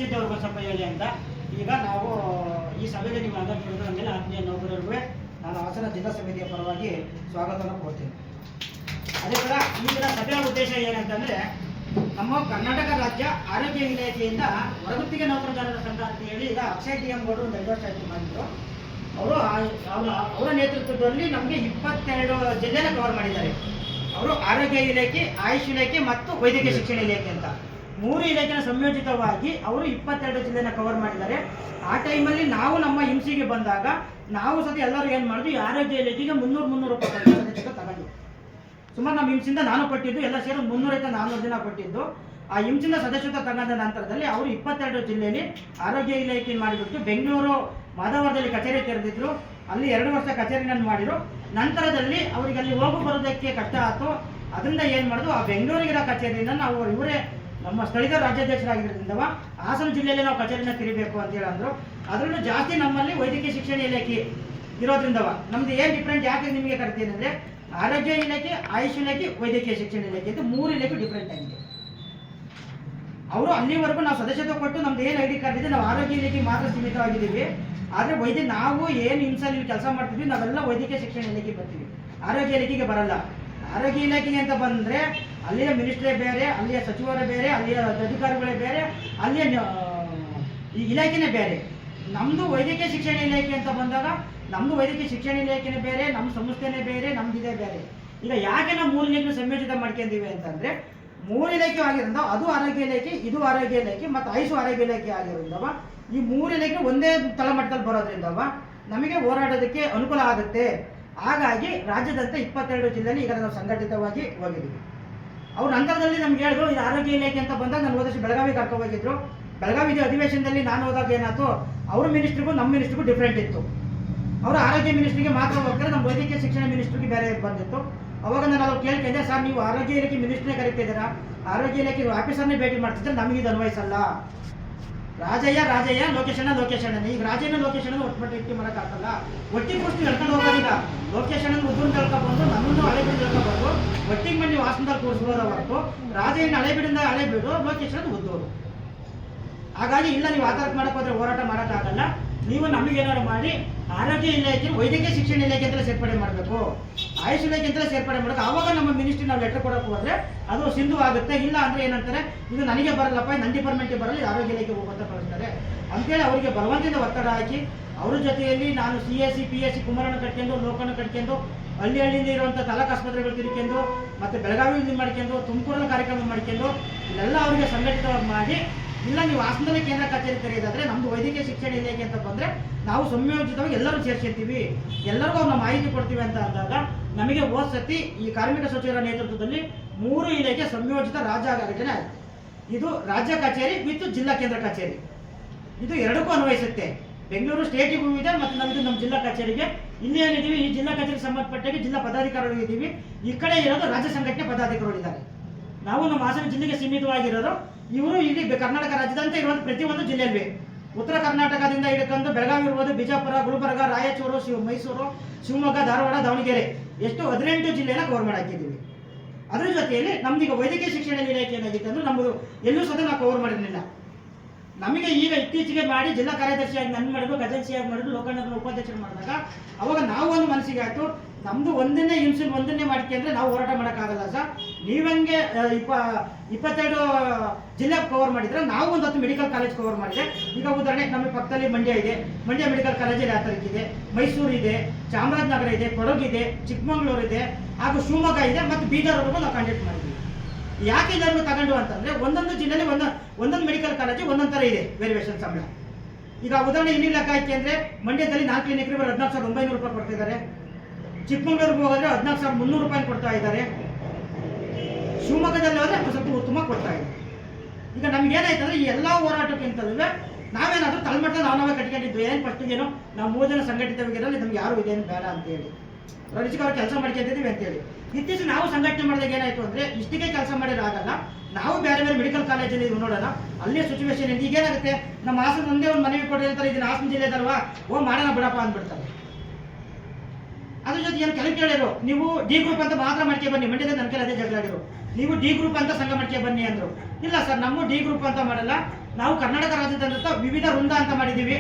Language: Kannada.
ಅವ್ರಿಗೂ ಸ್ವಲ್ಪ ಹೇಳಿ ಅಂತ. ಈಗ ನಾವು ಈ ಸಭೆಗೆ ನೀವು ಆಗಮಿಸಿದ ಮೇಲೆ ಆತ್ಮೀಯ ನೌಕರರಿಗೂ ನಾನು ಹಾಸನ ಜಿಲ್ಲಾ ಸಮಿತಿಯ ಪರವಾಗಿ ಸ್ವಾಗತವನ್ನು ಕೊಡ್ತೀನಿ. ಅದೇ ಥರ ಈ ದಿನ ಸಭೆಯ ಉದ್ದೇಶ ಏನಂತಂದರೆ, ನಮ್ಮ ಕರ್ನಾಟಕ ರಾಜ್ಯ ಆರೋಗ್ಯ ಇಲಾಖೆಯಿಂದ ಹೊರಗುತ್ತಿಗೆ ನೌಕರದಾರರ ಸಂಘ ಅಂತ ಹೇಳಿ ಈಗ ಅಕ್ಷಯ್ ಟಿ ಎಂ ಗೌಡರು ಒಂದು 2 ವರ್ಷ ಆಯ್ತು ಮಾಡಿದ್ರು. ಅವರ ನೇತೃತ್ವದಲ್ಲಿ ನಮಗೆ 22 ಜಿಲ್ಲೆನ ಕವರ್ ಮಾಡಿದ್ದಾರೆ. ಅವರು ಆರೋಗ್ಯ ಇಲಾಖೆ, ಆಯುಷ್ ಇಲಾಖೆ ಮತ್ತು ವೈದ್ಯಕೀಯ ಶಿಕ್ಷಣ ಇಲಾಖೆ ಅಂತ 3 ಇಲಾಖೆನ ಸಂಯೋಜಿತವಾಗಿ ಅವರು 22 ಜಿಲ್ಲೆನ ಕವರ್ ಮಾಡಿದ್ದಾರೆ. ಆ ಟೈಮಲ್ಲಿ ನಾವು ನಮ್ಮ ಹಿಂಸಿಗೆ ಬಂದಾಗ ನಾವು ಸತಿ ಎಲ್ಲರೂ ಏನು ಮಾಡಿದ್ವಿ, ಈ ಆರೋಗ್ಯ ಇಲಾಖೆಗೆ 300 ರೂಪಾಯಿ ಸದಸ್ಯತೆ ತಗೊಂಡು ಸುಮಾರು ನಮ್ಮ ಹಿಂಸಿಂದ ನಾನು ಕೊಟ್ಟಿದ್ದು ಎಲ್ಲ ಸೇರಿ 300-400 ಜನ ಕೊಟ್ಟಿದ್ದು. ಆ ಹಿಂಸಿಂದ ಸದಸ್ಯತ್ವ ತಗೊಂಡ ನಂತರದಲ್ಲಿ ಅವರು 22 ಜಿಲ್ಲೆಯಲ್ಲಿ ಆರೋಗ್ಯ ಇಲಾಖೆ ಮಾಡಿಬಿಟ್ಟು ಬೆಂಗಳೂರು ಮಾಧವರದಲ್ಲಿ ಕಚೇರಿ ತೆರೆದಿದ್ರು. ಅಲ್ಲಿ 2 ವರ್ಷ ಕಚೇರಿಯನ್ನು ಮಾಡಿದ್ರು. ನಂತರದಲ್ಲಿ ಅವರಿಗೆ ಅಲ್ಲಿ ಹೋಗಿ ಬರೋದಕ್ಕೆ ಕಷ್ಟ ಆಯಿತು. ಅದರಿಂದ ಏನು ಮಾಡೋದು, ಆ ಬೆಂಗಳೂರಿಗಿರೋ ಕಚೇರಿಯನ್ನು ನಾವು ಇವರೇ ನಮ್ಮ ಸ್ಥಳೀಯ ರಾಜ್ಯಾಧ್ಯಕ್ಷರಾಗಿರೋದ್ರಿಂದ ಹಾಸನ ಜಿಲ್ಲೆಯಲ್ಲಿ ನಾವು ಕಚೇರಿನ ತೆರಿಬೇಕು ಅಂತೇಳಿ ಅಂದರು. ಅದರಲ್ಲೂ ಜಾಸ್ತಿ ನಮ್ಮಲ್ಲಿ ವೈದ್ಯಕೀಯ ಶಿಕ್ಷಣ ಇಲಾಖೆ ಇರೋದ್ರಿಂದ ನಮ್ದು ಏನು ಡಿಫ್ರೆಂಟ್ ಯಾಕೆ ನಿಮಗೆ ಕರಿತೀನಿ ಅಂದರೆ, ಆರೋಗ್ಯ ಇಲಾಖೆ, ಆಯುಷ್ ಇಲಾಖೆ, ವೈದ್ಯಕೀಯ ಶಿಕ್ಷಣ ಇಲಾಖೆ ಅಂತ 3 ಇಲಾಖೆ ಡಿಫ್ರೆಂಟ್ ಆಗಿದೆ. ಅವರು ಅಲ್ಲಿವರೆಗೂ ನಾವು ಸದಸ್ಯತ್ವ ಕೊಟ್ಟು ನಮ್ದು ಏನು ID ಕಾರ್ಡ್ ಇದೆ ನಾವು ಆರೋಗ್ಯ ಇಲಾಖೆ ಮಾತ್ರ ಸೀಮಿತವಾಗಿದ್ದೀವಿ. ಆದರೆ ನಾವು ಏನು ಹಿಂಸಲ್ಲಿ ಕೆಲಸ ಮಾಡ್ತಿದ್ವಿ ನಾವೆಲ್ಲ ವೈದ್ಯಕೀಯ ಶಿಕ್ಷಣ ಇಲಾಖೆ ಬರ್ತೀವಿ, ಆರೋಗ್ಯ ಇಲಾಖೆಗೆ ಬರಲ್ಲ. ಆರೋಗ್ಯ ಇಲಾಖೆಗೆ ಅಂತ ಬಂದರೆ ಅಲ್ಲಿಯ ಮಿನಿಸ್ಟ್ರೇ ಬೇರೆ, ಅಲ್ಲಿಯ ಸಚಿವರೇ ಬೇರೆ, ಅಲ್ಲಿಯ ಅಧಿಕಾರಿಗಳೇ ಬೇರೆ, ಅಲ್ಲಿಯ ಈ ಇಲಾಖೆನೇ ಬೇರೆ. ನಮ್ಮದು ವೈದ್ಯಕೀಯ ಶಿಕ್ಷಣ ಇಲಾಖೆ ಅಂತ ಬಂದಾಗ ನಮ್ಮದು ವೈದ್ಯಕೀಯ ಶಿಕ್ಷಣ ಇಲಾಖೆನೇ ಬೇರೆ, ನಮ್ಮ ಸಂಸ್ಥೆನೇ ಬೇರೆ, ನಮ್ಮದಿದೆ ಬೇರೆ. ಈಗ ಯಾಕೆ ನಾವು 3 ಇಲಾಖೆ ಸಂಯೋಜಿತ ಮಾಡ್ಕೊಂಡಿವಿ ಅಂತಂದರೆ, 3 ಇಲಾಖೆ ಆಗಿರೋದ್ರಿಂದ ಅದು ಆರೋಗ್ಯ ಇಲಾಖೆ, ಇದು ಆರೋಗ್ಯ ಇಲಾಖೆ ಮತ್ತು ಆಯುಷ್ ಆರೋಗ್ಯ ಇಲಾಖೆ ಆಗಿರೋದ್ರಿಂದ ಈ 3 ಇಲಾಖೆ ಒಂದೇ ತಳಮಟ್ಟದಲ್ಲಿ ಬರೋದ್ರಿಂದ ನಮಗೆ ಹೋರಾಡೋದಕ್ಕೆ ಅನುಕೂಲ ಆಗುತ್ತೆ. ಹಾಗಾಗಿ ರಾಜ್ಯದಂತೆ 22 ಜಿಲ್ಲೆಯಲ್ಲಿ ಈಗ ನಾವು ಸಂಘಟಿತವಾಗಿ ಹೋಗಿದ್ದೀವಿ. ಅವ್ರ ನಂತರದಲ್ಲಿ ನಮ್ಗೆ ಹೇಳಿದ್ರು ಇದು ಆರೋಗ್ಯ ಇಲಾಖೆ ಅಂತ ಬಂದಾಗ ನಾನು ಹೋದಷ್ಟು ಬೆಳಗಾವಿ ಕರ್ಕೊಂಡು ಹೋಗಿದ್ರು. ಬೆಳಗಾವಿ ಅಧಿವೇಶನದಲ್ಲಿ ನಾನು ಹೋದಾಗ ಏನಾಯ್ತು, ಅವ್ರ ಮಿನಿಸ್ಟ್ರಿಗೂ ನಮ್ಮ ಮಿನಿಸ್ಟ್ರಿಗೂ ಡಿಫ್ರೆಂಟ್ ಇತ್ತು. ಅವರು ಆರೋಗ್ಯ ಮಿನಿಸ್ಟ್ರಿಗೆ ಮಾತ್ರ ಹೋಗ್ತಾರೆ, ನಮ್ಮ ವೈದ್ಯಕೀಯ ಶಿಕ್ಷಣ ಮಿನಿಸ್ಟ್ರಿಗೆ ಬೇರೆ ಬಂದಿತ್ತು. ಅವಾಗ ನಾನು ಅವ್ರು ಕೇಳ್ಕೊಂಡೆ, ಸರ್ ನೀವು ಆರೋಗ್ಯ ಇಲಾಖೆ ಮಿನಿಸ್ಟ್ರೇ ಕರೀತಿದ್ದೀರಾ, ಆರೋಗ್ಯ ಇಲಾಖೆ ಆಫೀಸರ್ನೇ ಭೇಟಿ ಮಾಡ್ತಿದ್ರೆ ನಮಗೆ ಇದು ಅನ್ವಯಿಸಲ್ಲ. ರಾಜಯ್ಯ ಲೊಕೇಶನ್ ಈಗ ರಾಜಯ್ಯನ ಲೊಕೇಶನ್ ಒಟ್ಟುಪಟ್ಟು ಇಟ್ಟು ಮಾಡೋಕ್ಕಾಗಲ್ಲ. ಒಟ್ಟಿಗೆ ಪುಷ್ಟು ಹೇಳ್ಕೊಂಡು ಹೋಗೋದು. ಈಗ ಲೊಕೇಶನ್ ಉದ್ದೂರು ಹೇಳ್ಕೊಬಂದು ನನ್ನನ್ನು ಹಳೆಬೀಡು ಹೇಳ್ಕೊಬಾರ್ದು, ಒಟ್ಟಿಗೆ ಮಂದಿ ವಾಸನದಲ್ಲಿ ಕೂರಿಸ್ಬೋದ ಹೊರತು ರಾಜಯ್ಯನ ಹಳೆಬೀಡು ಲೊಕೇಶನ್ ಉದ್ದೂರು. ಹಾಗಾಗಿ ಇಲ್ಲ, ನೀವು ಆಧಾರ ಮಾಡಕ್ಕೆ ಹೋದ್ರೆ ಹೋರಾಟ ಮಾಡೋಕ್ಕಾಗಲ್ಲ. ನೀವು ನಮಗೇನಾದ್ರು ಮಾಡಿ ಆರೋಗ್ಯ ಇಲಾಖೆ, ವೈದ್ಯಕೀಯ ಶಿಕ್ಷಣ ಇಲಾಖೆ ಅಂತಲೇ ಸೇರ್ಪಡೆ ಮಾಡಬೇಕು, ಆಯುಷ್ ಇಲಾಖೆ ಅಂತಲೇ ಸೇರ್ಪಡೆ ಮಾಡಬೇಕು. ಆವಾಗ ನಮ್ಮ ಮಿನಿಸ್ಟ್ರಿ ನಾವು ಲೆಟರ್ ಕೊಡೋಕೆ ಹೋದ್ರೆ ಅದು ಸಿಂಧು ಆಗುತ್ತೆ. ಇಲ್ಲ ಅಂದರೆ ಏನಂತಾರೆ, ಇದು ನನಗೆ ಬರಲ್ಲಪ್ಪ, ನನ್ನ ಡಿಪಾರ್ಟ್ಮೆಂಟ್ಗೆ ಬರಲ್ಲ, ಆರೋಗ್ಯ ಇಲಾಖೆ ಹೋಗುವಂತ ಕಳಿಸ್ತಾರೆ ಅಂತೇಳಿ ಅವರಿಗೆ ಬಲವಂತದಿಂದ ಒತ್ತಡ ಹಾಕಿ ಅವ್ರ ಜೊತೆಯಲ್ಲಿ ನಾನು CSC PSC ಕುಮಾರನ ಕಟ್ಕೊಂಡು, ಲೋಕನ ಕಟ್ಕೊಂಡು, ಹಳ್ಳಿಯಿಂದ ಇರುವಂಥ ತಾಲೂಕು ಆಸ್ಪತ್ರೆಗಳು ತಿರ್ಕೊಂಡು, ಮತ್ತು ಬೆಳಗಾವಿಯಲ್ಲಿ ಮಾಡ್ಕೊಂಡು, ತುಮಕೂರಲ್ಲಿ ಕಾರ್ಯಕ್ರಮ ಮಾಡ್ಕೊಂಡು ಇಲ್ಲೆಲ್ಲ ಅವರಿಗೆ ಸಂಘಟಿತವಾಗಿ ಮಾಡಿ, ಇಲ್ಲ ನೀವು ಹಾಸನದಲ್ಲಿ ಕೇಂದ್ರ ಕಚೇರಿ ತೆರೆಯೋದಾದ್ರೆ ನಮ್ಮದು ವೈದ್ಯಕೀಯ ಶಿಕ್ಷಣ ಇಲಾಖೆ ಅಂತ ಬಂದರೆ ನಾವು ಸಂಯೋಜಿತವಾಗಿ ಎಲ್ಲರೂ ಸೇರಿಸಿರ್ತೀವಿ, ಎಲ್ಲರಿಗೂ ನಾವು ಮಾಹಿತಿ ಕೊಡ್ತೀವಿ ಅಂತ ಅಂದಾಗ ನಮಗೆ ಹೋದ ಸತಿ ಈ ಕಾರ್ಮಿಕ ಸಚಿವರ ನೇತೃತ್ವದಲ್ಲಿ 3 ಇಲಾಖೆ ಸಂಯೋಜಿತ ರಾಜ್ಯ ಘಟನೆ ಆಯಿತು. ಇದು ರಾಜ್ಯ ಕಚೇರಿ ವಿತ್ ಜಿಲ್ಲಾ ಕೇಂದ್ರ ಕಚೇರಿ, ಇದು ಎರಡಕ್ಕೂ ಅನ್ವಯಿಸುತ್ತೆ. ಬೆಂಗಳೂರು ಸ್ಟೇಟಿಗೂ ಇದೆ ಮತ್ತು ನಮ್ಮದು ನಮ್ಮ ಜಿಲ್ಲಾ ಕಚೇರಿಗೆ. ಇಲ್ಲಿ ಏನಿದ್ದೀವಿ, ಈ ಜಿಲ್ಲಾ ಕಚೇರಿಗೆ ಸಂಬಂಧಪಟ್ಟಾಗಿ ಜಿಲ್ಲಾ ಪದಾಧಿಕಾರಿಗಳು ಇದ್ದೀವಿ, ಈ ಕಡೆ ಇರೋದು ರಾಜ್ಯ ಸಂಘಟನೆ ಪದಾಧಿಕಾರಿಗಳು ಇದ್ದಾರೆ. ನಾವು ನಮ್ಮ ಹಾಸನ ಜಿಲ್ಲೆಗೆ ಸೀಮಿತವಾಗಿರೋರು. ಇವರು ಇಲ್ಲಿ ಕರ್ನಾಟಕ ರಾಜ್ಯದಂತೆ ಇರುವಂಥ ಪ್ರತಿಯೊಂದು ಜಿಲ್ಲೆಯಲ್ಲಿ ಉತ್ತರ ಕರ್ನಾಟಕದಿಂದ ಹಿಡ್ಕೊಂಡು ಬೆಳಗಾವಿ ಇರ್ಬೋದು, ಬಿಜಾಪುರ, ಗುಲ್ಬರ್ಗ, ರಾಯಚೂರು, ಮೈಸೂರು, ಶಿವಮೊಗ್ಗ, ಧಾರವಾಡ, ದಾವಣಗೆರೆ, ಎಷ್ಟು 18 ಜಿಲ್ಲೆನ ಕವರ್ ಮಾಡಾಕಿದ್ದೀವಿ. ಅದ್ರ ಜೊತೆಯಲ್ಲಿ ನಮ್ದೀಗ ವೈದ್ಯಕೀಯ ಶಿಕ್ಷಣ ಇಲಾಖೆ ಏನಾಗಿತ್ತು ಅಂದ್ರೆ ನಮ್ಮದು ಎಲ್ಲೂ ಸಹ ನಾವು ಕವರ್ ಮಾಡಿರಲಿಲ್ಲ. ನಮಗೆ ಈಗ ಇತ್ತೀಚೆಗೆ ಮಾಡಿ ಜಿಲ್ಲಾ ಕಾರ್ಯದರ್ಶಿಯಾಗಿ ನನ್ನ ಮಾಡಿದ್ರು, ಖಜಾನ್ಸಿಯಾಗಿ ಮಾಡಿದ್ರು, ಲೋಕಾಯುಕ್ತರ ಉಪಾಧ್ಯಕ್ಷರು ಮಾಡಿದಾಗ ಅವಾಗ ನಾವು ಒಂದು ಮನಸ್ಸಿಗೆ ಆಯಿತು, ನಮ್ಮದು ಒಂದನ್ನೇ ಮಾಡ್ಕೊಂಡ್ರೆ ನಾವು ಹೋರಾಟ ಮಾಡೋಕ್ಕಾಗಲ್ಲ ಸರ್. ನೀವಂಗೆ 22 ಜಿಲ್ಲೆ ಕವರ್ ಮಾಡಿದರೆ ನಾವು ಒಂದು 10 ಮೆಡಿಕಲ್ ಕಾಲೇಜ್ ಕವರ್ ಮಾಡಿದೆ. ಈಗ ಉದಾಹರಣೆ ನಮ್ಮ ಪಕ್ಕದಲ್ಲಿ ಮಂಡ್ಯ ಇದೆ, ಮಂಡ್ಯ ಮೆಡಿಕಲ್ ಕಾಲೇಜಲ್ಲಿ ಯಾವ ಥರ ಇದೆ, ಮೈಸೂರು ಇದೆ, ಚಾಮರಾಜನಗರ ಇದೆ, ಕೊಡಗು ಇದೆ, ಚಿಕ್ಕಮಗಳೂರು ಇದೆ, ಹಾಗೂ ಶಿವಮೊಗ್ಗ ಇದೆ, ಮತ್ತು ಬೀದರ್ವರೆಗೂ ನಾವು ಕಾಂಟ್ಯಾಕ್ಟ್ ಮಾಡಿದ್ವಿ. ಯಾಕೆ ಎಲ್ಲರಿಗೂ ತಗೊಂಡು ಅಂತಂದರೆ ಒಂದೊಂದು ಜಿಲ್ಲೆಯಲ್ಲಿ ಒಂದೊಂದು ಮೆಡಿಕಲ್ ಕಾಲೇಜು ಒಂದೊಂದು ಥರ ಇದೆ ವೇರಿಯೇಷನ್ ಸಂಬಳ. ಈಗ ಉದಾಹರಣೆ ಇಲ್ಲಿ ಲೆಕ್ಕ ಹಾಕಿ ಅಂದರೆ ಮಂಡ್ಯದಲ್ಲಿ 4 ಕ್ಲಿನಿಕ್ಗೆ 14,900 ರೂಪಾಯಿ ಕೊಡ್ತಿದ್ದಾರೆ, ಚಿಕ್ಕಮಗಳೂರಿಗೆ ಹೋದರೆ 14,300 ರೂಪಾಯಿ ಕೊಡ್ತಾ ಇದ್ದಾರೆ, ಶಿವಮೊಗ್ಗದಲ್ಲಿ ಹೋದರೆ ಸ್ವಲ್ಪ ಉತ್ತಮ ಕೊಡ್ತಾ ಇದೆ. ಈಗ ನಮ್ಗೇನಾಯ್ತಂದ್ರೆ ಈ ಎಲ್ಲ ಹೋರಾಟಕ್ಕಿಂತಲೂ ನಾವೇನಾದರೂ ತಲೆಮಟ್ಟ ನಾವೇ ಕಟ್ಕೊಂಡಿದ್ವಿ. ಏನು ಫಸ್ಟಿಗೇನು ನಾವು 3 ಜನ ಸಂಘಟಿತವಾಗಿರಲಿ, ನಮ್ಗೆ ಯಾರು ಇದೇನು ಬೇಡ ಅಂತೇಳಿ ರಚಿಕ ಅವ್ರು ಕೆಲಸ ಮಾಡ್ಕೊಂಡಿದ್ದೀವಿ ಅಂತೇಳಿ. ಇತ್ತೀಚೆಗೆ ನಾವು ಸಂಘಟನೆ ಮಾಡಿದಾಗ ಏನಾಯಿತು ಅಂದರೆ, ಇಷ್ಟಿಗೆ ಕೆಲಸ ಮಾಡಿರಾಗಲ್ಲ, ನಾವು ಬೇರೆ ಬೇರೆ ಮೆಡಿಕಲ್ ಕಾಲೇಜಲ್ಲಿ ನೋಡೋಣ, ಅಲ್ಲೇ ಸಿಚುವೇಶನ್ ಇದೆ. ಈಗೇನಾಗುತ್ತೆ, ನಮ್ಮ ಹಾಸನ ಒಂದೇ ಒಂದು ಮನವಿ ಕೊಡಿ ಅಂತಾರೆ, ಇದನ್ನ ಹಾಸನ ಜಿಲ್ಲೆದಲ್ವಾ, ಮಾಡೋಣ ಬಿಡಪ್ಪ ಅಂದ್ಬಿಡ್ತಾರೆ. ಅದ್ರ ಜೊತೆ ಏನು ಕೆಲವು ಕೇಳಿರು, ನೀವು D ಗ್ರೂಪ್ ಅಂತ ಮಾತ್ರ ಮಾಡ್ಕೆ ಬನ್ನಿ, ಮಂಡ್ಯದಲ್ಲಿ ನನ್ನ ಕೆಲ ಅದೇ ಜಗಳಾಡಿರು, ನೀವು ಡಿ ಗ್ರೂಪ್ ಅಂತ ಸಂಘ ಮಾಡ್ಕೆ ಬನ್ನಿ ಅಂದ್ರು. ಇಲ್ಲ ಸರ್, ನಮ್ಮ ಡಿ ಗ್ರೂಪ್ ಅಂತ ಮಾಡಲ್ಲ, ನಾವು ಕರ್ನಾಟಕ ರಾಜ್ಯದಂತ ವಿವಿಧ ವೃಂದ ಅಂತ ಮಾಡಿದ್ದೀವಿ.